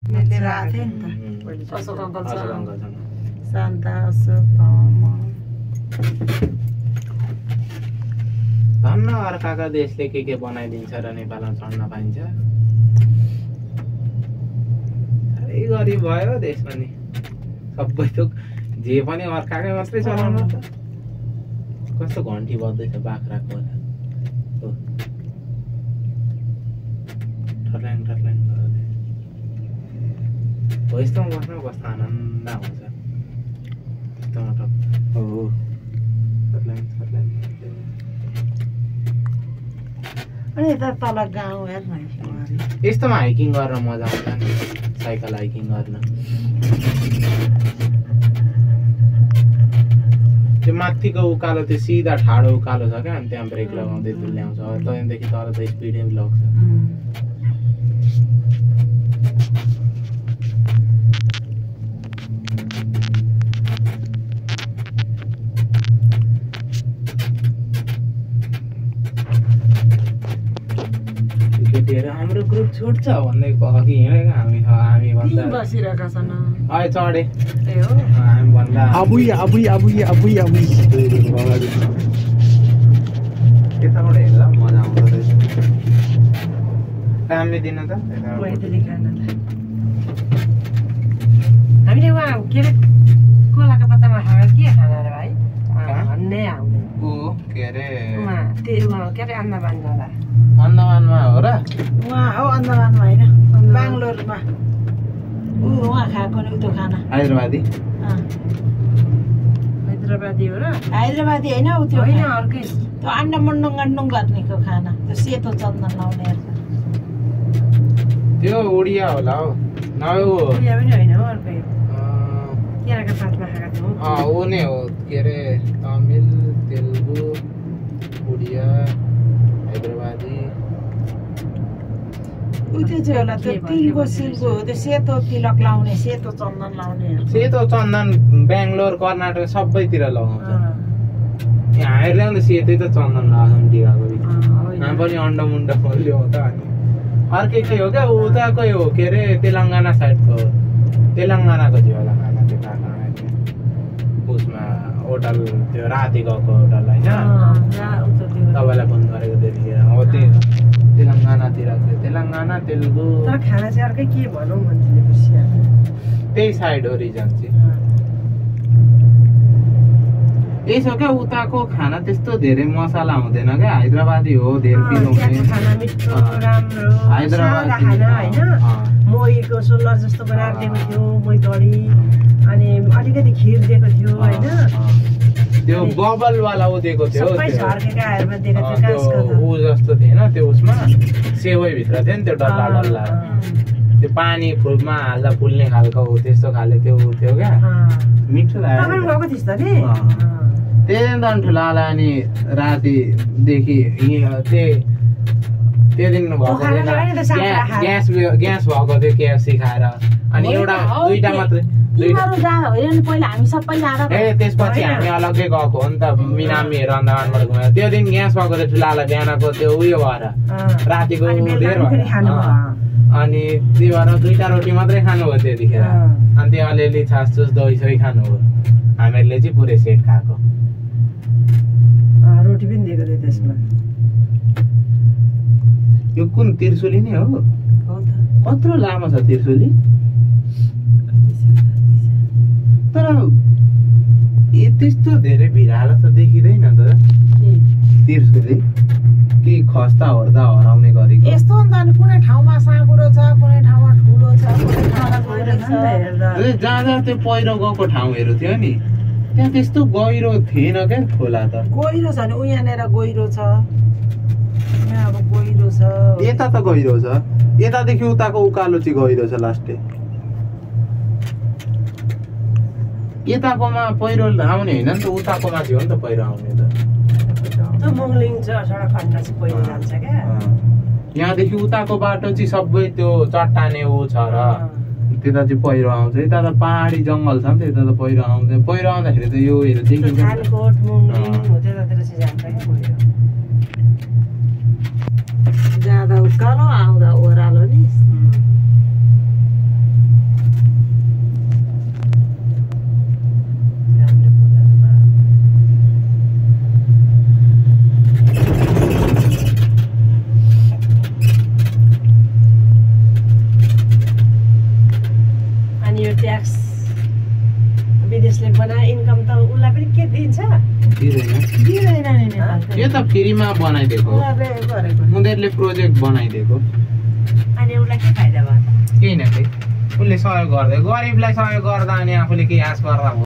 लिएर आएको थिएँ नि त अशोक अङ्कलसँग शान्ता अशोक धन्न अर्काका देशले के बनाइदिन्छ र नेपालमा चढ्न पाइन्छ। साह्रै गरिब भयो देशमा नि सबै थोक जे पनि अर्काकै मात्रै चलाउनु त। कस्तो घन्टी बज्दैछ बाख्राको होला ठर्ल्याङ ठर्ल्याङ गर्दै हो। यस्तोमा बस्नु कस्तो आनन्द आउँछ यस्तोमा हो ठर्ल्याङ ठर्ल्याङ। अनि यता तल गाउँ हेर्न यस्तोमा हाइकिङ गर्न मजा आउँछ नि साइकल हाइकिङ गर्न। त्यो माथिको उकालो त्यो सिधा ठाडो उकालो छ क्या अनि त्यहाँ ब्रेक लगाउँदै तुल्याउँछ त्यहाँदेखि तल त स्पिडै लग्छ। हाम्रो ग्रुप छुट्छ भन्दै अघि हिँडेको हामी भन्दा बसिरहेका छन् अहिले चढे हो हामी भन्दा त्यताबाट हेर्दा मजा आउँदो रहेछ। कामले दिन त हामीले उहाँ के अरे कोलाको पत्तामा खाएर के खाना रे भाइ भन्ने आउने के अरे के अरे अन्नबानमा अन्डमानमा हो र उहाँ हो अन्डमानमा होइन बेङ्गलोरमा उहाँ खाएको नि त्यो खाना हैदराबादी हैदराबादी हो र हैदराबादी होइन उ त्यो होइन अर्कै त्यो अन्डा मुन्डुङ अन्डुङ गर्नेको खाना त्यो सेतो चन्दन लाउने त्यो उडिया होला हौ नभए उडिया पनि होइन हो अर्कै केराको पातमा खाएको थियो ऊ नै हो के अरे तमिल तेलुगु उडिया हैदराबादी त्यो चाहिँ होला त्यो तिलको सिलको हो त्यो सेतो तिलक लाउने सेतो चन्दन लाउने सेतो चन्दन बेङ्गलोर कर्नाटक सबैतिर लगाउँछ। यहाँ आएर ल्याउँदा सेतै त चन्दन लगाउँछ टिकाको यहाँ पनि अन्डा मुन्डा ल्याउँछ अनि अर्कै के हो क्या उताकै हो के अरे तेलङ्गाना साइडको तेलङ्गानाको थियो होला खाना त्यो खाना उसमा होटल त्यो राति गएको होटल होइन तपाईँलाई फोन गरेको त्यतिखेर हो त्यो तेलङ्गानातिर तेलङ्गाना तेलुगु तर खाना चाहिँ अर्कै के भनौँ मान्छेले बुझ्या त्यही साइड हो रिजन चाहिँ यही छ क्या उताको खाना त्यस्तो धेरै मसला हुँदैन क्या हैदराबादी हो धेरै पिरोउने हैदराबादी होइन मोहीको सोलर जस्तो बनाएर दिएको थियो मोही कडी अनि अलिकति खिर दिएको थियो होइन त्यो बबल वाला ऊ दिएको थियो सबै झर्केका हेरमा दिएको थियो ऊ जस्तो थिएन त्यो उसमा सेवै भित्र थियो नि त्यो डल्ला डल्ला त्यो पानी फुलमा हाल्दा फुल्ने खालको हो त्यस्तो खाले त्यो ऊ थियो क्या मिठो लाग्यो त्यही त ठुला अनि रातिदेखि त्यो दिन ग्यास भएको थियो केएफसी खाएर अनि एउटा दुईटा मात्रै त्यसपछि हामी अलग्गै गएको हो नि त मिनामीहरू अन्दामानबाट घुमेर त्यो दिन ग्यास भएको थियो ठुलालाई बिहानको त्यो उयो भएर रातिको धेर अनि त्यही भएर दुईटा रोटी मात्रै खानु हो त्यतिखेर अनि त्यो अलिअलि छास छुस दही सही खानु हो हामीहरूले चाहिँ पुरै सेट खाएको रोटी पनि दिएको थियो त्यसमा यो कुन त्रिशुली नै हो कत्रो लामो छ त्रिशुली तर त्यस्तो धेरै भिरालो त देखिँदैन त त्रिशुली कि खस्ता हर्दा हराउने गरेको यस्तो नि त कुनै ठाउँमा साँगुरो छ कुनै ठाउँमा ठुलो छ जहाँ त्यो पहिरो गएको ठाउँहरू थियो नि त्यहाँ त्यस्तो गहिरो थिएन क्या खोला त गहिरो छ नि उ यहाँनिर गहिरो छ अब गहिरो छ यता त गहिरो छ यतादेखि उताको उकालो चाहिँ गहिरो छ लास्टै यताकोमा पहिरो आउने होइन नि त उताकोमा थियो नि त पहिरो आउने त मुङलिङ सडक खण्ड चाहिँ पहिरो जान्छ क्या यहाँदेखि उताको बाटो चाहिँ सबै त्यो चट्टाने ऊ छ र त्यता चाहिँ पहिरो आउँछ यता त पहाडी जङ्गल छ नि त यता त पहिरो आउँदैन पहिरो आउँदाखेरि त योहरू देखिन्छ जाँदा उकालो आउँदा ओह्रालो नि यो ट्याक्स विदेशले बनाए इन्कम त उसलाई पनि के दिन्छ दिँदैन नि यो त फ्रीमा बनाइदिएको उनीहरूले गरेको उनीहरूले प्रोजेक्ट बनाइदिएको अनि उसलाई के फाइदा भयो केही न केही उसले सहयोग गर्दै गरिबलाई सहयोग गर्दा अनि आफूले केही आश गर्दा